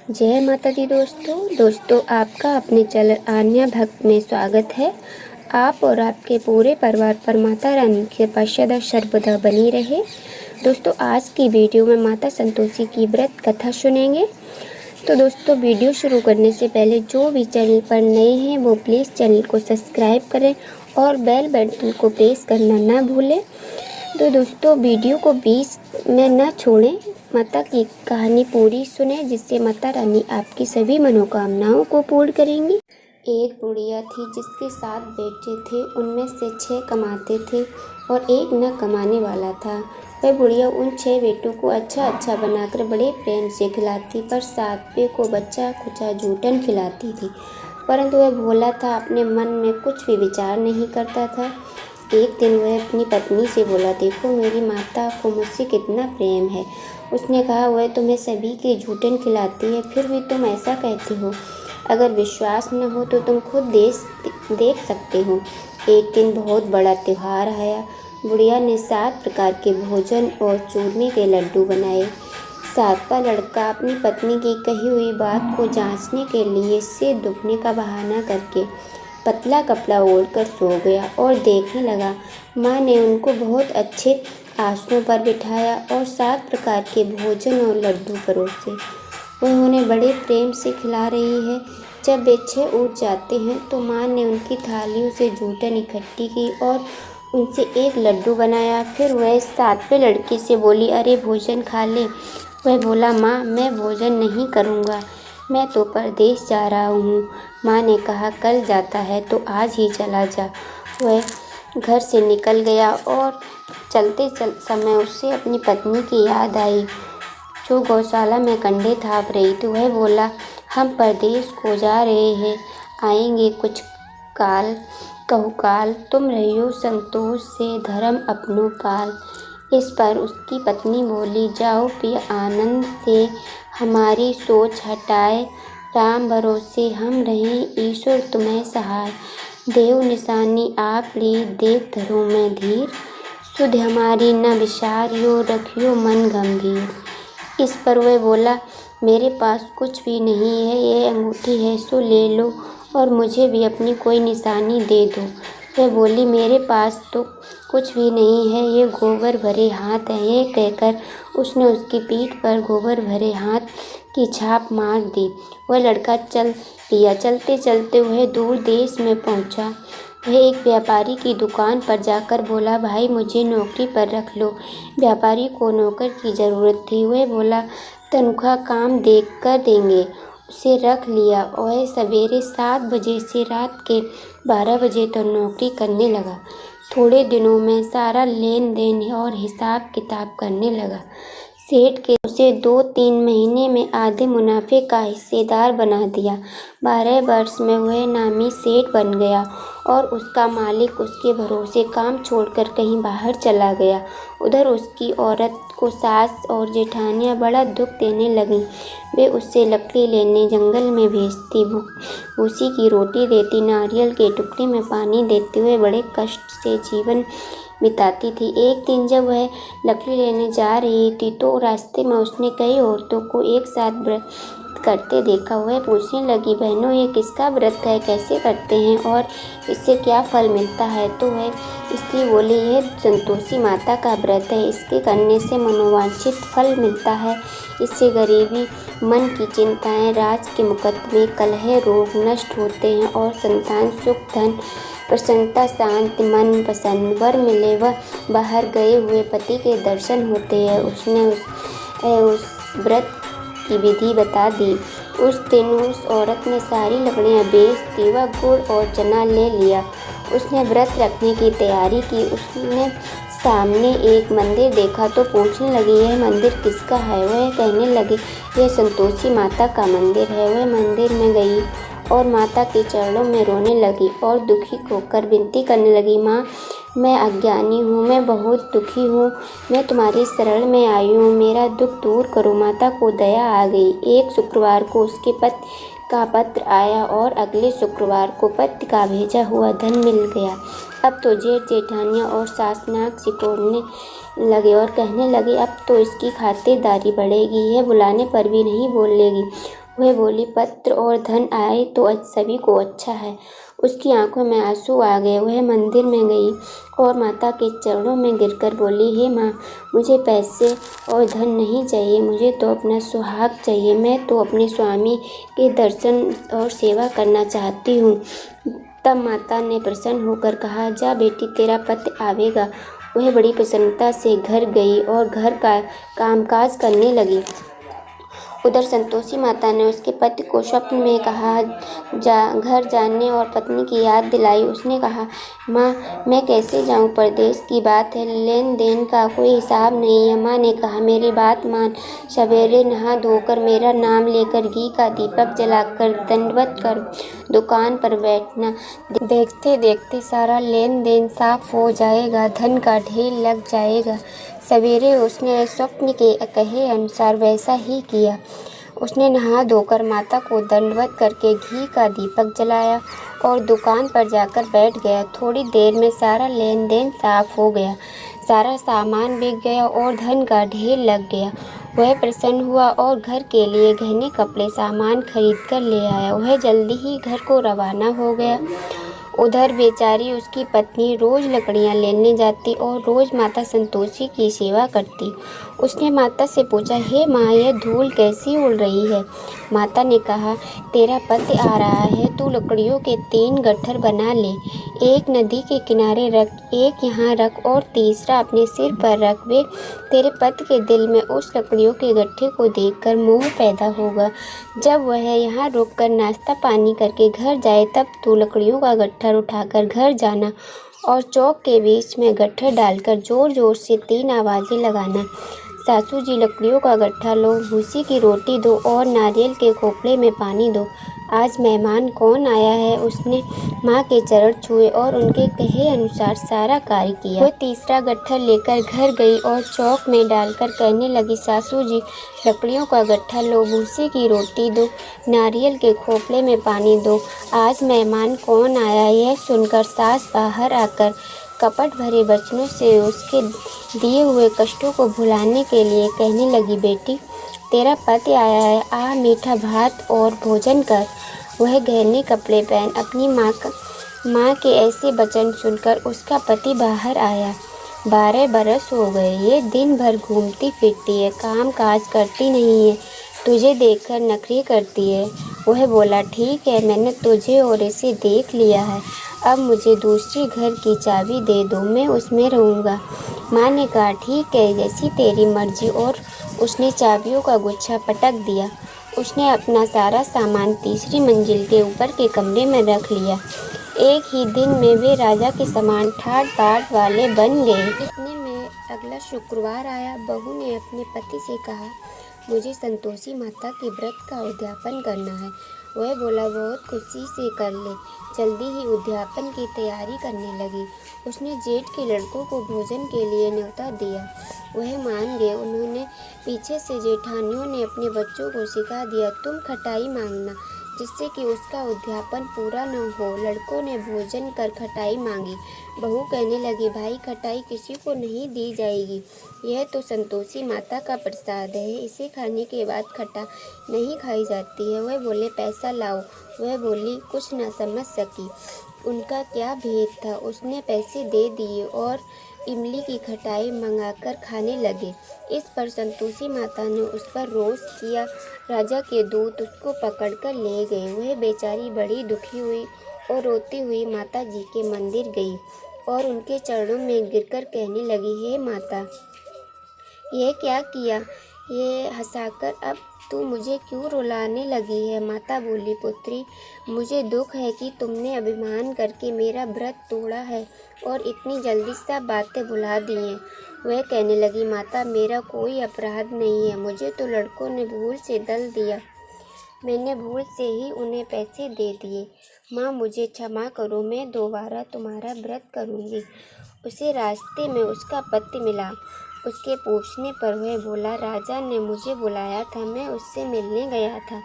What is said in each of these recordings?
जय माता दी दोस्तों आपका अपने चैनल आन्या भक्त में स्वागत है। आप और आपके पूरे परिवार पर माता रानी की कृपा सदा सर्वदा बनी रहे। दोस्तों आज की वीडियो में माता संतोषी की व्रत कथा सुनेंगे। तो दोस्तों वीडियो शुरू करने से पहले जो भी चैनल पर नए हैं वो प्लीज़ चैनल को सब्सक्राइब करें और बेल बटन को प्रेस करना ना भूलें। तो दोस्तों वीडियो को बीच में न छोड़ें, माता की कहानी पूरी सुने जिससे माता रानी आपकी सभी मनोकामनाओं को पूर्ण करेंगी। एक बुढ़िया थी जिसके 7 बेटे थे। उनमें से 6 कमाते थे और एक न कमाने वाला था। वह बुढ़िया उन 6 बेटों को अच्छा बनाकर बड़े प्रेम से खिलाती, पर 7वें को बच्चा खुचा जूठन खिलाती थी। परंतु वह भोला था, अपने मन में कुछ भी विचार नहीं करता था। एक दिन वह अपनी पत्नी से बोला, देखो मेरी माता को मुझसे कितना प्रेम है। उसने कहा, वह तुम्हें सभी के जूठन खिलाती है, फिर भी तुम ऐसा कहती हो। अगर विश्वास न हो तो तुम खुद देख सकते हो। एक दिन बहुत बड़ा त्योहार आया। बुढ़िया ने 7 प्रकार के भोजन और चूरमे के लड्डू बनाए। 7वां लड़का अपनी पत्नी की कही हुई बात को जांचने के लिए सिर दुखने का बहाना करके पतला कपड़ा ओढ़कर सो गया और देखने लगा। माँ ने उनको बहुत अच्छे आसनों पर बिठाया और 7 प्रकार के भोजन और लड्डू परोसे। वह उन्हें बड़े प्रेम से खिला रही है। जब वे 6 उठ जाते हैं तो माँ ने उनकी थालियों से जूठन इकट्ठी की और उनसे एक लड्डू बनाया। फिर वह 7वें लड़के से बोली, अरे भोजन खा ले। वह बोला, माँ मैं भोजन नहीं करूँगा, मैं तो परदेश जा रहा हूँ। माँ ने कहा, कल जाता है तो आज ही चला जा। वह घर से निकल गया और चलते समय उसे अपनी पत्नी की याद आई जो गौशाला में कंडे थाप रही थी। वह बोला, हम परदेश को जा रहे हैं, आएंगे कुछ काल, कहू काल, तुम रहियो संतोष से धर्म अपनो पाल। इस पर उसकी पत्नी बोली, जाओ पिया आनंद से, हमारी सोच हटाए, राम भरोसे हम रहें, ईश्वर तुम्हें सहाय। देव निशानी आप ली, देख धरो में धीर, सुध हमारी न विचारियो, रखियो मन गंभीर। इस पर वह बोला, मेरे पास कुछ भी नहीं है, ये अंगूठी है सो ले लो और मुझे भी अपनी कोई निशानी दे दो। वह बोली, मेरे पास तो कुछ भी नहीं है, ये गोबर भरे हाथ है। ये कहकर उसने उसकी पीठ पर गोबर भरे हाथ की छाप मार दी। वह लड़का चल लिया। चलते चलते वह दूर देश में पहुंचा। वह एक व्यापारी की दुकान पर जाकर बोला, भाई मुझे नौकरी पर रख लो। व्यापारी को नौकर की ज़रूरत थी। वह बोला, तनख्वाह काम देख कर देंगे। उसे रख लिया। वह सवेरे 7 बजे से रात के 12 बजे तक नौकरी करने लगा। थोड़े दिनों में सारा लेन देन और हिसाब किताब करने लगा। सेठ के उसे 2-3 महीने में आधे मुनाफे का हिस्सेदार बना दिया। 12 वर्ष में वह नामी सेठ बन गया और उसका मालिक उसके भरोसे काम छोड़कर कहीं बाहर चला गया। उधर उसकी औरत को सास और जेठानियाँ बड़ा दुख देने लगीं। वे उससे लकड़ी लेने जंगल में भेजती, भूसी की रोटी देती, नारियल के टुकड़े में पानी देते हुए बड़े कष्ट से जीवन बिताती थी। एक दिन जब वह लकड़ी लेने जा रही थी तो रास्ते में उसने कई औरतों को एक साथ व्रत करते देखा। वह पूछने लगी, बहनों ये किसका व्रत है, कैसे करते हैं और इससे क्या फल मिलता है? तो वह इसलिए बोली, यह संतोषी माता का व्रत है, इसके करने से मनोवांछित फल मिलता है। इससे गरीबी, मन की चिंताएं, राज के मुकदमे, कलह, रोग नष्ट होते हैं और संतान, सुख, धन, प्रसन्नता, शांति, मन पसंद वर मिले व बाहर गए हुए पति के दर्शन होते हैं। उसने उस व्रत की विधि बता दी। उस दिन उस औरत ने सारी लकड़ियाँ बेच दी व गुड़ और चना ले लिया। उसने व्रत रखने की तैयारी की। उसने सामने एक मंदिर देखा तो पूछने लगी, यह मंदिर किसका है? वह कहने लगी, यह संतोषी माता का मंदिर है। वह मंदिर में गई और माता के चरणों में रोने लगी और दुखी होकर विनती करने लगी, माँ मैं अज्ञानी हूँ, मैं बहुत दुखी हूँ, मैं तुम्हारी शरण में आई हूँ, मेरा दुख दूर करो। माता को दया आ गई। एक शुक्रवार को उसके पति का पत्र आया और अगले शुक्रवार को पति का भेजा हुआ धन मिल गया। अब तो जेठ जेठानियाँ और सास नाक सिकोड़ने लगे और कहने लगे, अब तो इसकी खातिरदारी बढ़ेगी, यह बुलाने पर भी नहीं बोलेगी। वह बोली, पत्र और धन आए तो सभी को अच्छा है। उसकी आंखों में आंसू आ गए। वह मंदिर में गई और माता के चरणों में गिरकर बोली, हे माँ, मुझे पैसे और धन नहीं चाहिए, मुझे तो अपना सुहाग चाहिए। मैं तो अपने स्वामी के दर्शन और सेवा करना चाहती हूँ। तब माता ने प्रसन्न होकर कहा, जा बेटी, तेरा पति आवेगा। वह बड़ी प्रसन्नता से घर गई और घर का कामकाज करने लगी। उधर संतोषी माता ने उसके पति को स्वप्न में कहा, घर जाने और पत्नी की याद दिलाई। उसने कहा, माँ, मैं कैसे जाऊँ, परदेश की बात है, लेन देन का कोई हिसाब नहीं है। माँ ने कहा, मेरी बात मान, सवेरे नहा धोकर मेरा नाम लेकर घी का दीपक जलाकर दंडवत कर दुकान पर बैठना। देखते देखते सारा लेन देन साफ हो जाएगा, धन का ढेर लग जाएगा। सवेरे उसने स्वप्न के कहे अनुसार वैसा ही किया। उसने नहा धोकर माता को दंडवत करके घी का दीपक जलाया और दुकान पर जाकर बैठ गया। थोड़ी देर में सारा लेन देन साफ हो गया, सारा सामान बिक गया और धन का ढेर लग गया। वह प्रसन्न हुआ और घर के लिए गहने कपड़े सामान खरीद कर ले आया। वह जल्दी ही घर को रवाना हो गया। उधर बेचारी उसकी पत्नी रोज लकड़ियां लेने जाती और रोज माता संतोषी की सेवा करती। उसने माता से पूछा, हे माँ, यह धूल कैसी उड़ रही है? माता ने कहा, तेरा पति आ रहा है, तू लकड़ियों के 3 गट्ठर बना ले। एक नदी के किनारे रख, एक यहाँ रख और तीसरा अपने सिर पर रख। वे तेरे पति के दिल में उस लकड़ियों के गट्ठे को देखकर मोह पैदा होगा। जब वह यहाँ रुककर नाश्ता पानी करके घर जाए, तब तू लकड़ियों का गट्ठर उठाकर घर जाना और चौक के बीच में गट्ठर डालकर जोर जोर से 3 आवाज़ें लगाना। सासू जी, लकड़ियों का गट्ठा लो, भूसी की रोटी दो और नारियल के खोपड़े में पानी दो। आज मेहमान कौन आया है? उसने माँ के चरण छुए और उनके कहे अनुसार सारा कार्य किया। वह तीसरा गट्ठर लेकर घर गई और चौक में डालकर कहने लगी, सासू जी, लकड़ियों का गट्ठा लो, भूसे की रोटी दो, नारियल के खोपड़े में पानी दो। आज मेहमान कौन आया? यह सुनकर सास बाहर आकर कपट भरे वचनों से उसके दिए हुए कष्टों को भुलाने के लिए कहने लगी, बेटी, तेरा पति आया है, आ मीठा भात और भोजन कर। वह गहने कपड़े पहन अपनी माँ के ऐसे वचन सुनकर उसका पति बाहर आया। 12 बरस हो गए, ये दिन भर घूमती फिरती है, काम काज करती नहीं है, तुझे देखकर नखरे करती है। वह बोला, ठीक है, मैंने तुझे और इसे देख लिया है, अब मुझे दूसरे घर की चाबी दे दो, मैं उसमें रहूँगा। माँ ने कहा, ठीक है, जैसी तेरी मर्जी। और उसने चाबियों का गुच्छा पटक दिया। उसने अपना सारा सामान तीसरी मंजिल के ऊपर के कमरे में रख लिया। एक ही दिन में वे राजा के समान ठाट बाट वाले बन गए। इतने में अगला शुक्रवार आया। बहू ने अपने पति से कहा, मुझे संतोषी माता के व्रत का उद्यापन करना है। वह बोला, बहुत खुशी से कर ले। जल्दी ही उद्यापन की तैयारी करने लगी। उसने जेठ के लड़कों को भोजन के लिए न्योता दिया। वह मान गए। उन्होंने पीछे से जेठानियों ने अपने बच्चों को सिखा दिया, तुम खटाई मांगना, जिससे कि उसका उद्यापन पूरा न हो। लड़कों ने भोजन कर खटाई मांगी। बहू कहने लगी, भाई, खटाई किसी को नहीं दी जाएगी, यह तो संतोषी माता का प्रसाद है, इसे खाने के बाद खटा नहीं खाई जाती है। वह बोले, पैसा लाओ। वह बोली, कुछ न समझ सकी उनका क्या भेद था। उसने पैसे दे दिए और इमली की खटाई मंगाकर खाने लगे। इस पर संतोषी माता ने उस पर रोष किया। राजा के दूत उसको पकड़कर ले गए। वह बेचारी बड़ी दुखी हुई और रोती हुई माता जी के मंदिर गई और उनके चरणों में गिरकर कहने लगी, हे माता, यह क्या किया? ये हंसाकर अब तू मुझे क्यों रुलाने लगी है? माता बोली, पुत्री, मुझे दुख है कि तुमने अभिमान करके मेरा व्रत तोड़ा है और इतनी जल्दी सब बातें भुला दी हैं। वह कहने लगी, माता, मेरा कोई अपराध नहीं है, मुझे तो लड़कों ने भूल से दल दिया, मैंने भूल से ही उन्हें पैसे दे दिए। माँ, मुझे क्षमा करो, मैं दोबारा तुम्हारा व्रत करूँगी। उसे रास्ते में उसका पति मिला। उसके पूछने पर वह बोला, राजा ने मुझे बुलाया था, मैं उससे मिलने गया था।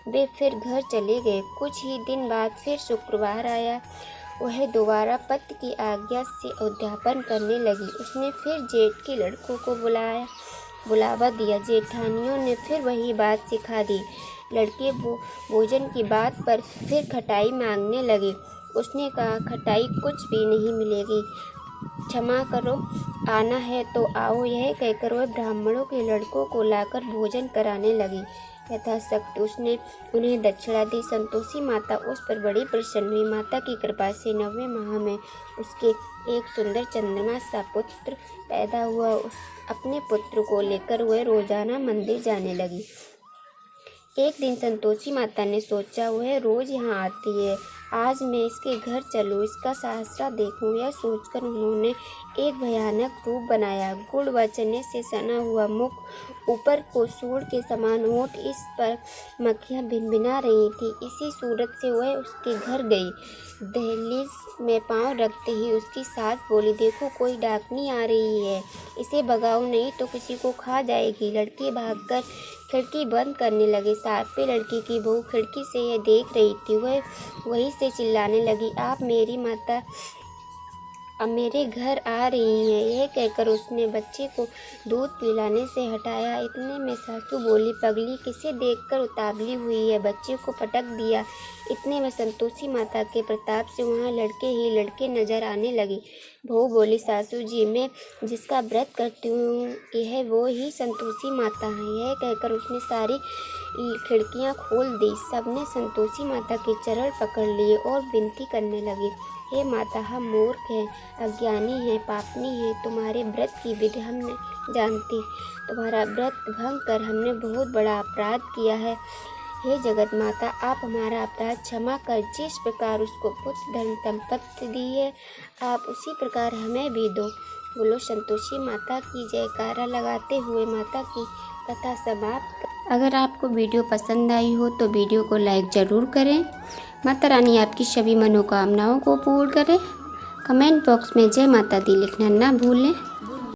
वे फिर घर चले गए। कुछ ही दिन बाद फिर शुक्रवार आया। वह दोबारा पति की आज्ञा से उद्यापन करने लगी। उसने फिर जेठ के लड़कों को बुलाया। बुलावा दिया। जेठानियों ने फिर वही बात सिखा दी। लड़के भोजन की बात पर फिर खटाई मांगने लगे। उसने कहा, खटाई कुछ भी नहीं मिलेगी, क्षमा करो, आना है तो आओ। यह कहकर वह ब्राह्मणों के लड़कों को लाकर भोजन कराने लगी। यथाशक्ति उसने उन्हें दक्षिणा दी। संतोषी माता उस पर बड़ी प्रसन्न हुई। माता की कृपा से 9वें माह में उसके एक सुंदर चंद्रमा सा पुत्र पैदा हुआ। अपने पुत्र को लेकर वह रोजाना मंदिर जाने लगी। एक दिन संतोषी माता ने सोचा, वह रोज यहाँ आती है, आज मैं इसके घर चलूँ, इसका सहस्रा देखूँ। यह सोचकर उन्होंने एक भयानक रूप बनाया। गुड़ व चने से सना हुआ मुख, ऊपर को सूंड के समान होंठ, इस पर मक्खियाँ भिनभिना रही थी। इसी सूरत से वह उसके घर गई। दहलीज में पांव रखते ही उसकी सास बोली, देखो कोई डाकनी आ रही है, इसे भगाओ नहीं तो किसी को खा जाएगी। लड़के भागकर खिड़की बंद करने लगे। सातवीं लड़की की बहू खिड़की से यह देख रही थी। वह वहीं से चिल्लाने लगी, आप मेरी माता अब मेरे घर आ रही हैं। यह कहकर उसने बच्चे को दूध पिलाने से हटाया। इतने में सासू बोली, पगली, किसे देखकर उतावली हुई है, बच्चे को पटक दिया। इतने में संतोषी माता के प्रताप से वहाँ लड़के ही लड़के नजर आने लगे। बहू बोली, सासू जी, मैं जिसका व्रत करती हूँ यह वो ही संतोषी माता है। यह कहकर उसने सारी खिड़कियाँ खोल दी। सबने संतोषी माता के चरण पकड़ लिए और विनती करने लगे, हे माता, हम मूर्ख हैं, अज्ञानी हैं, पापनी हैं, तुम्हारे व्रत की विधि हम नहीं जानती। तुम्हारा व्रत भंग कर हमने बहुत बड़ा अपराध किया है। हे जगत माता, आप हमारा अपराध क्षमा कर जिस प्रकार उसको पुत्र धन संपत्ति दी है, आप उसी प्रकार हमें भी दो। बोलो संतोषी माता की जयकारा लगाते हुए माता की कथा समाप्त। अगर आपको वीडियो पसंद आई हो तो वीडियो को लाइक ज़रूर करें। माता रानी आपकी सभी मनोकामनाओं को पूर्ण करें। कमेंट बॉक्स में जय माता दी लिखना ना भूलें।